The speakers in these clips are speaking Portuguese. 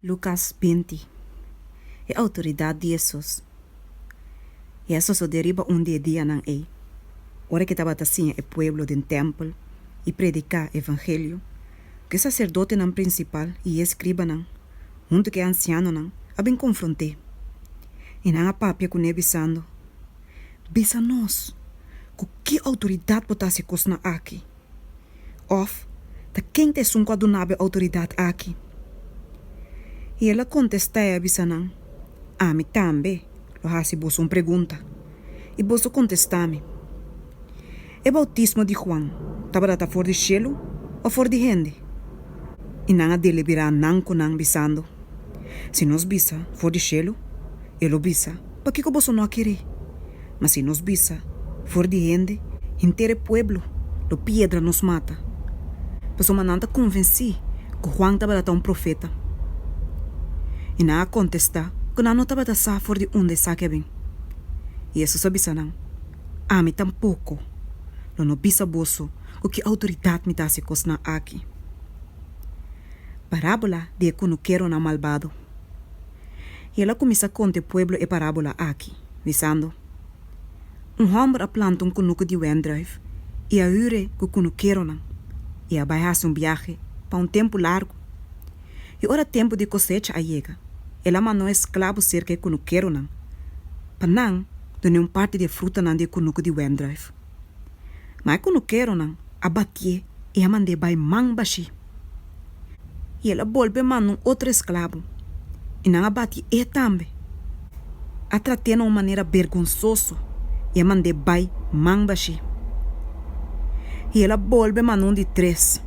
Lucas 20. É a autoridade de Jesus. E Jesus só deriva dia nang ei. Ora que estava assim o pueblo do templo e predicar evangelho, que sacerdote nan principal e escriba nan, junto que anciano nan, abem confronte. E nan a papia com nebisando. Bisa nós, com que autoridade botasse cosna aqui? Of, ta quem te sunco adunabe autoridade aqui? E ela contestou a bisanan. A mim também, lo hasi boso pergunta. E boso contestame. O bautismo de Juan, estava data fora de cielo ou fora de gente? E não a dele virá nan com nan bisando. Se nós bisa fora de cielo, ele bisa, para que boso não querer? Mas se nós bisa fora de gente, inteiro pueblo, lo piedra nos mata. Pessoa mananta convenci que Juan estava data profeta. E não a contestar que não estava a sair fora de onde saque bem. E isso sabe não. A mim tampouco. Eu não bisa boso o que a autoridade me dá se cosna aqui. Parábola de que não quero na malvado. E ela começa a contar o pueblo e parábola aqui, dizendo: homem planta cunuco de wendrive e a ure que não quero não. E a vai fazer viagem para tempo largo. E ora tempo de cosecha a chega. Ela mandou escravo cerca de quero não. Para não, dona parte de fruta não de cunuco de wendrive. Mas quero não, abatie e a mandei vai mang baixi. E ela volve mandou outro escravo. E não abate e também. A tratei de uma maneira vergonzosa e a mandei vai mang baixi. E ela volve mandou de 3.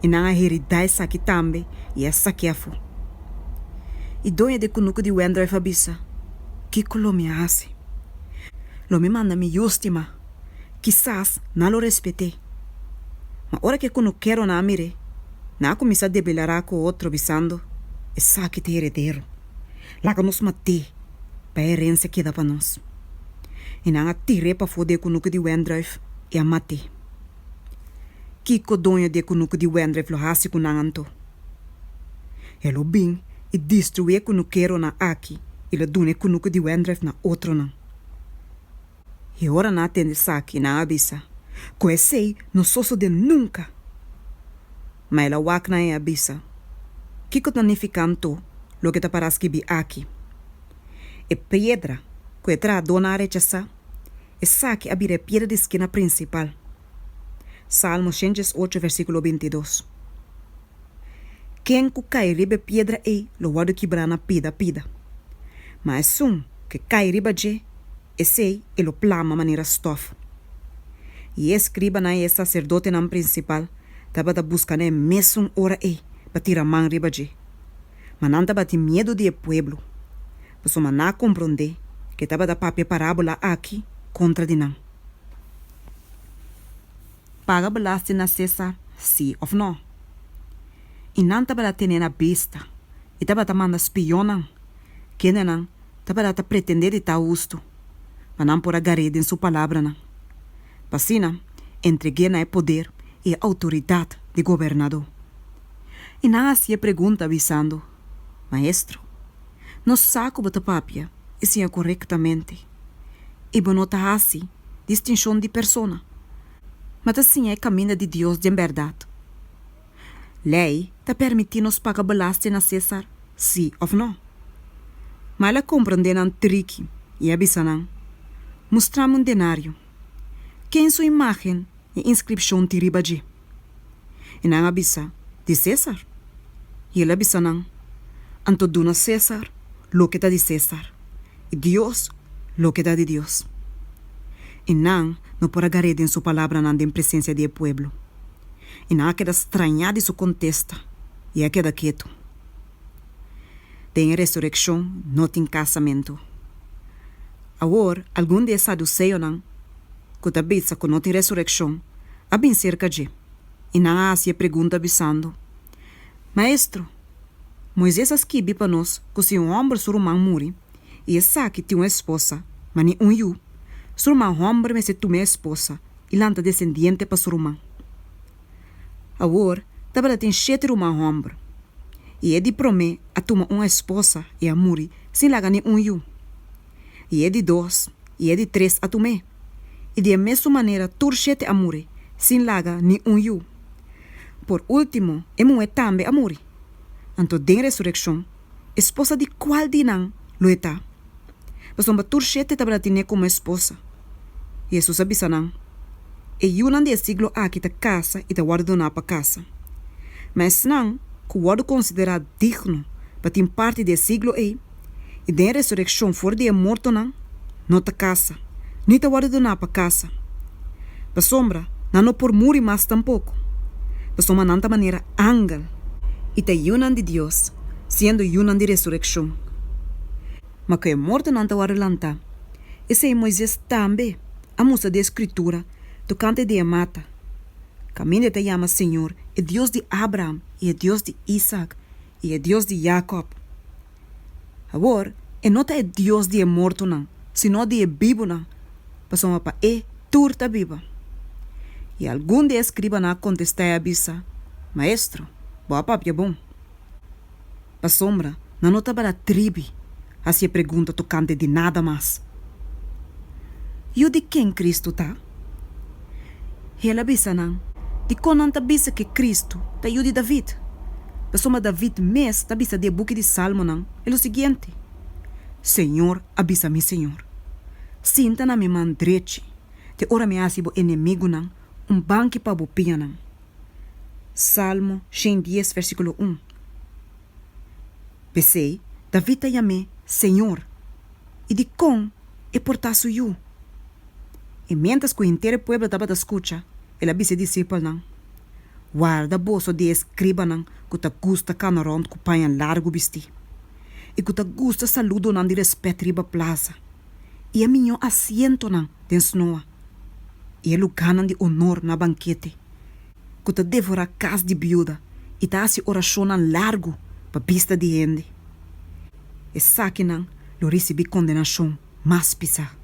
E não a heredai saque também e a saqueafo. E dona de cunuco de wendrive abisa. Que colo me hace? Lo me manda me justima. Quizás não lo respeitei. Mas hora que não quero na mire, na começa a debelar com outro bisando, é saque de herdeiro. Lá que nos matei, para a herança que dá para nós. E não a tirei para foder cunuco de wendrive e a matei. Kiko dona de cunuco de wendrive lo hace com nanto. Ele bem e destruir que não quero na aqui e le dune cunuco de wendrive na outro não. E ora na atende saque na abisa. Conhecei não sou de nunca. Mas ela wak na abisa. Que tanificando lo que te parece que vi aqui. E pedra que tra dona rechaça. E saque abire pedra de esquina principal. Salmo 108, versículo 22. Quem que cai riba pedra lo guarda quebrar na pida. Mas que cai riba je, esse lo plama maneira stof. E escriba na sacerdote na principal, tava da busca ne mesmo hora para tirar man riba je. Mas não tava de medo de pueblo. Pois mas não compreender que tava da papel parábola aqui contra de não. Paga belaste na César, sim ou não? E não estava tendo a vista. E estava mandando espionar. Que não estava pretender de estar justo. Mas não por agarrar em sua palavra. Passina, entreguei na poder e a autoridade de governador. E não se pergunta avisando: Maestro, não saco bota papia e se é corretamente. E bonota assim, distinção de persona. Mas assim é caminho de Deus de verdade. Lei está permitindo nos pagar belaste na César, sim ou não? Mas ela compreende um trick e avisa não. Mostramos denário. Que em sua imagem e inscrição de ribaji. E não avisa de César. E ele avisa não. Anto duna César, lo que está de César. E Deus, lo que está de Deus. E não por agarrar em sua palavra não em presença do pueblo. E não queda estranhado sua contesta. E a queda quieto. Tem ressurreição, não tem casamento. Agora, algum de saduceio não, que ta bitsa que não tem ressurreição, a bem cerca de. E não se pergunta avisando: Maestro, Moisés escreve para nós que se homem surumão morre, e sabe que tem uma esposa, mas nem yu, surumão homem me se tu minha esposa, e lanta descendente para surumão. Agora, estava tem 7 homem. E é de promê a tomar uma esposa e a muri sem lagar nem yu. E é de 2, e é de 3 a tomar. E de a mesma maneira turchete a muri sem lagar nem yu. Por último, é também a muri. Anto den resurrecção, esposa de qual dinang lo está. Mas uma turchete tabra tine como esposa. Jesus abisanang. E yunan de siglo aqui ta casa e ta guardo na pa casa. Mas não, que o considerado digno para ter parte do siglo e da ressurreição for de morto não ta casa, nem ta guardo na pa casa. Pa sombra, não por muri mais tampouco. Pa sombra nanta maneira ángel e ta yunan de Deus, sendo yunan de ressurreição. Mas que é morto não ta guardo lanta. Esse é Moisés também, a moça da escritura, tocante de mata. Caminho te chama Senhor, é Deus de Abraham, e é Deus de Isaac, e é Deus de Jacob. Agora, não é Deus de morto, não, sino de vivo, não. Passamos para turta viva. E algum de escriba não contesta e avisa, Maestro, boa papi é bom. Pa sombra, não nota para a tribo, assim pergunta tocante de nada mais. E de quem Cristo tá? Ela avisa, não. De quando ta bisa que Cristo ta de David. Pessoa David mes ta bisa de book de Salmo não. É o seguinte. Senhor, avisa-me, Senhor. Sinta na minha mão direita. Te ora me asibo inimigo não. Banque para bopia não. Salmo 110, versículo 1. Pensei, David ta chame Senhor. E de com é portaço eu. E mientras que o inteiro povo estava a escutar, ela disse discípulo não. Guarda bolso de escriba não, que te gusta canarão que panha largo vesti. E que te gusta saludo não de respeito riba plaza. E a minha assento não, den snoa. E ele ganha de honor na banquete. Que te devora casa de viúva e te hace oração largo para vista de gente. E saque não, lo recebi condenação mais pisa.